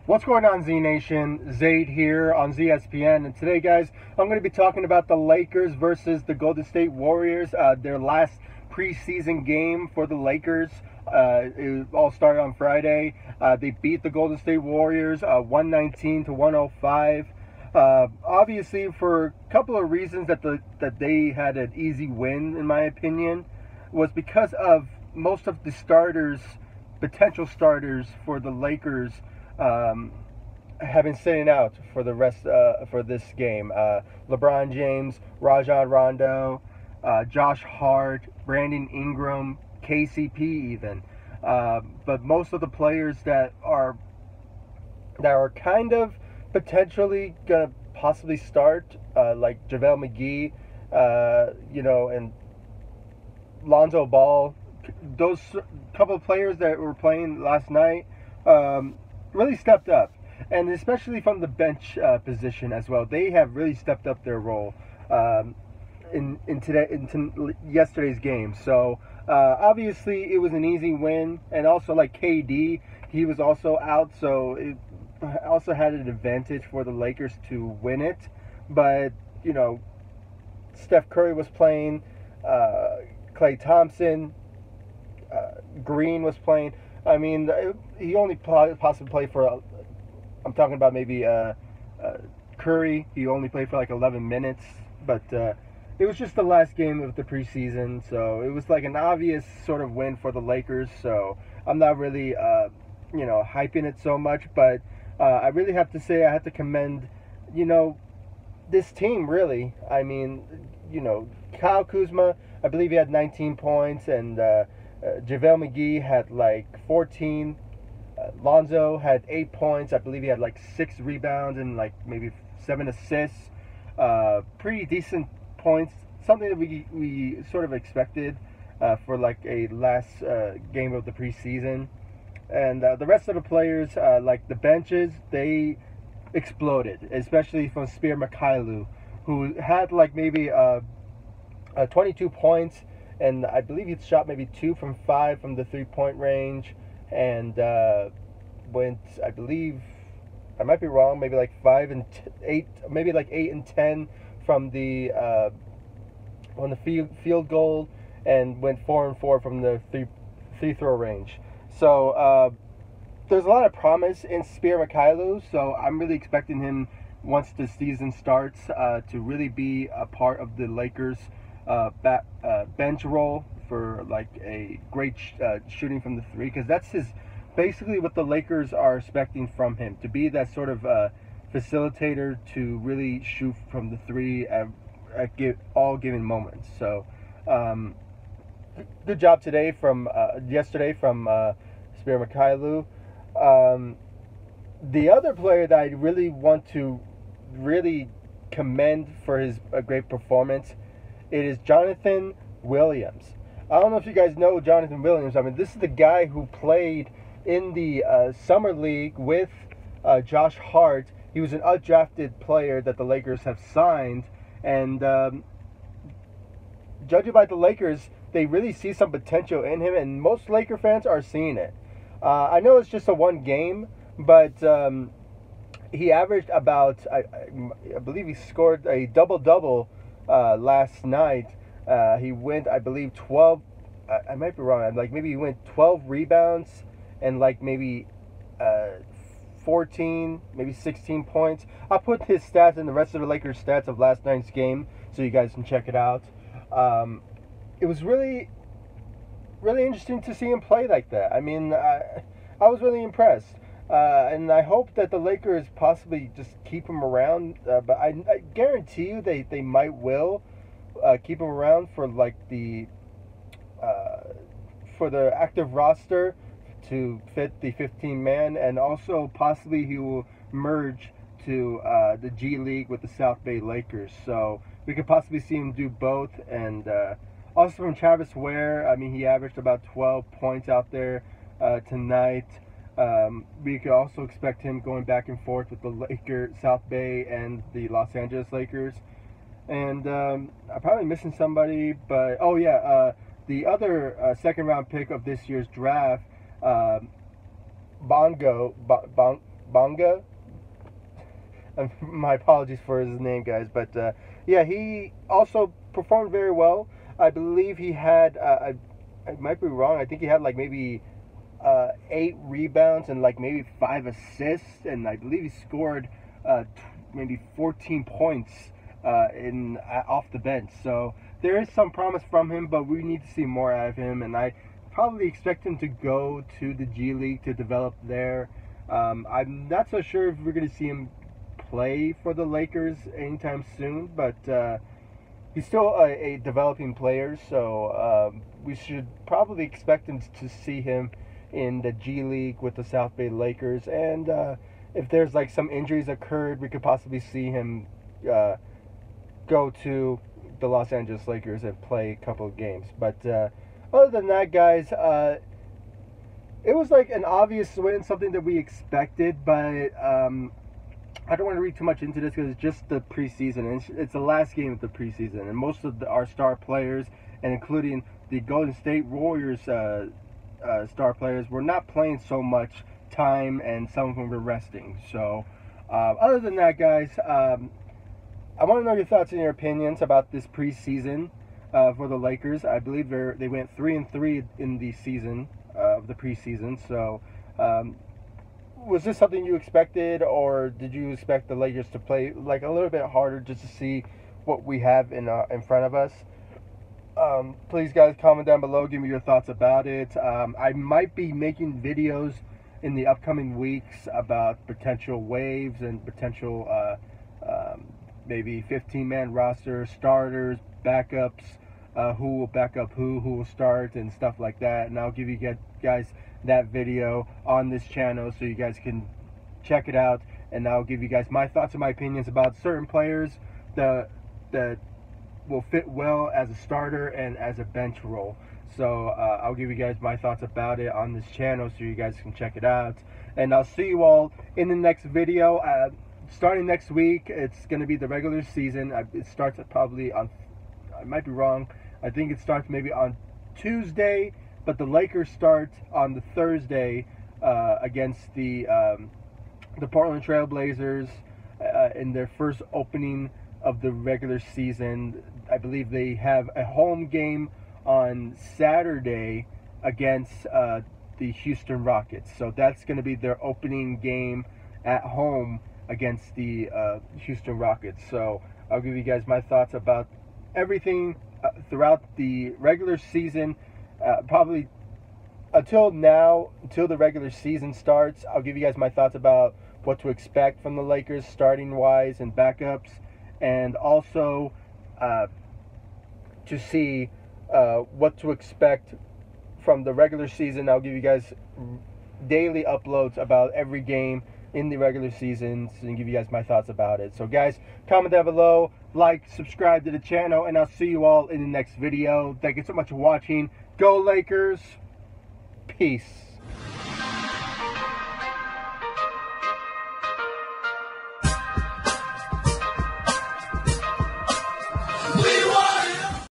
What's going on, Z Nation? Zaid here on ZSPN, and today, guys, I'm going to be talking about the Lakers versus the Golden State Warriors. Their last preseason game for the Lakers. It all started on Friday. They beat the Golden State Warriors 119 to 105. Obviously, for a couple of reasons that they had an easy win, in my opinion, was because of most of the potential starters for the Lakers, have been sitting out for the rest for this game. LeBron James, Rajon Rondo, Josh Hart, Brandon Ingram, KCP even. But most of the players that are kind of potentially gonna possibly start, like JaVale McGee, and Lonzo Ball, those couple of players that were playing last night, really stepped up, and especially from the bench position as well. They have really stepped up their role in yesterday's game. So obviously it was an easy win, and also like KD, he was also out, so it also had an advantage for the Lakers to win it. But Steph Curry was playing, Klay Thompson, Green was playing. I mean, he only possibly played for, I'm talking about maybe Curry. He only played for like 11 minutes. But it was just the last game of the preseason, so it was like an obvious sort of win for the Lakers. So I'm not really, hyping it so much. But I really have to say I have to commend, this team, really. I mean, Kyle Kuzma, I believe he had 19 points, and JaVale McGee had like 14. Lonzo had 8 points. I believe he had like 6 rebounds and like maybe 7 assists. Pretty decent points. Something that we sort of expected for like a last game of the preseason. And the rest of the players, like the benches, they exploded, especially from Spear Mikhailuk, who had like maybe 22 points. And I believe he shot maybe 2 from 5 from the 3-point range, and went, I believe, I might be wrong, maybe like 5 and 8, maybe like 8 and 10 from the field goal, and went 4 and 4 from the free throw range. So there's a lot of promise in Spear Mikhailuk. So I'm really expecting him, once the season starts, to really be a part of the Lakers bench role for like a great shooting from the three, because that's basically what the Lakers are expecting from him, to be that sort of facilitator to really shoot from the three at all given moments. So good job yesterday from Spear Mikhailuk. The other player that I really want to really commend for his great performance, it is Jonathan Williams. I don't know if you guys know Jonathan Williams. I mean, this is the guy who played in the summer league with Josh Hart. He was an undrafted player that the Lakers have signed, and judging by the Lakers, they really see some potential in him, and most Laker fans are seeing it. I know it's just a one game, but he averaged about, I believe he scored a double-double last night. He went, I believe, 12. I might be wrong. Like maybe he went 12 rebounds and like maybe 14, maybe 16 points. I'll put his stats and the rest of the Lakers stats of last night's game so you guys can check it out. It was really, really interesting to see him play like that. I mean, I was really impressed. And I hope that the Lakers possibly just keep him around. But I guarantee you they might will keep him around for like for the active roster to fit the 15-man, and also possibly he will merge to the G League with the South Bay Lakers. So we could possibly see him do both. And also from Travis Ware, I mean, he averaged about 12 points out there tonight. We could also expect him going back and forth with the South Bay and the Los Angeles Lakers. And I'm probably missing somebody, but oh yeah, the other second round pick of this year's draft, Bonga. My apologies for his name, guys, but yeah, he also performed very well. I believe he had, I might be wrong, I think he had like maybe 8 rebounds and like maybe 5 assists, and I believe he scored maybe 14 points off the bench. So there is some promise from him, but we need to see more out of him, and I probably expect him to go to the G League to develop there. I'm not so sure if we're going to see him play for the Lakers anytime soon, but he's still a developing player, so we should probably expect him to see him in the G League with the South Bay Lakers. And if there's like some injuries occurred, we could possibly see him go to the Los Angeles Lakers and play a couple of games. But other than that, guys, it was like an obvious win, something that we expected, but I don't want to read too much into this because it's just the preseason, and it's the last game of the preseason, and most of our star players, and including the Golden State Warriors star players, were not playing so much time, and some of them were resting. So other than that, guys, I want to know your thoughts and your opinions about this preseason for the Lakers. I believe they went 3-3 in the season of the preseason. So was this something you expected, or did you expect the Lakers to play like a little bit harder just to see what we have in front of us? Please, guys, comment down below. Give me your thoughts about it. I might be making videos in the upcoming weeks about potential waves and potential maybe 15-man roster, starters, backups, who will back up who will start, and stuff like that. And I'll give you guys that video on this channel so you guys can check it out, and I'll give you guys my thoughts and my opinions about certain players that will fit well as a starter and as a bench role. So I'll give you guys my thoughts about it on this channel so you guys can check it out, and I'll see you all in the next video. Starting next week, it's going to be the regular season. It starts probably on, I might be wrong, I think it starts maybe on Tuesday, but the Lakers start on the Thursday against the Portland Trail Blazers in their first opening of the regular season. I believe they have a home game on Saturday against the Houston Rockets. So that's going to be their opening game at home against the Houston Rockets. So I'll give you guys my thoughts about everything throughout the regular season, probably until the regular season starts. I'll give you guys my thoughts about what to expect from the Lakers starting wise and backups, and also to see what to expect from the regular season. I'll give you guys daily uploads about every game in the regular season and give you guys my thoughts about it. So guys, comment down below, like, subscribe to the channel, and I'll see you all in the next video. Thank you so much for watching. Go Lakers. Peace.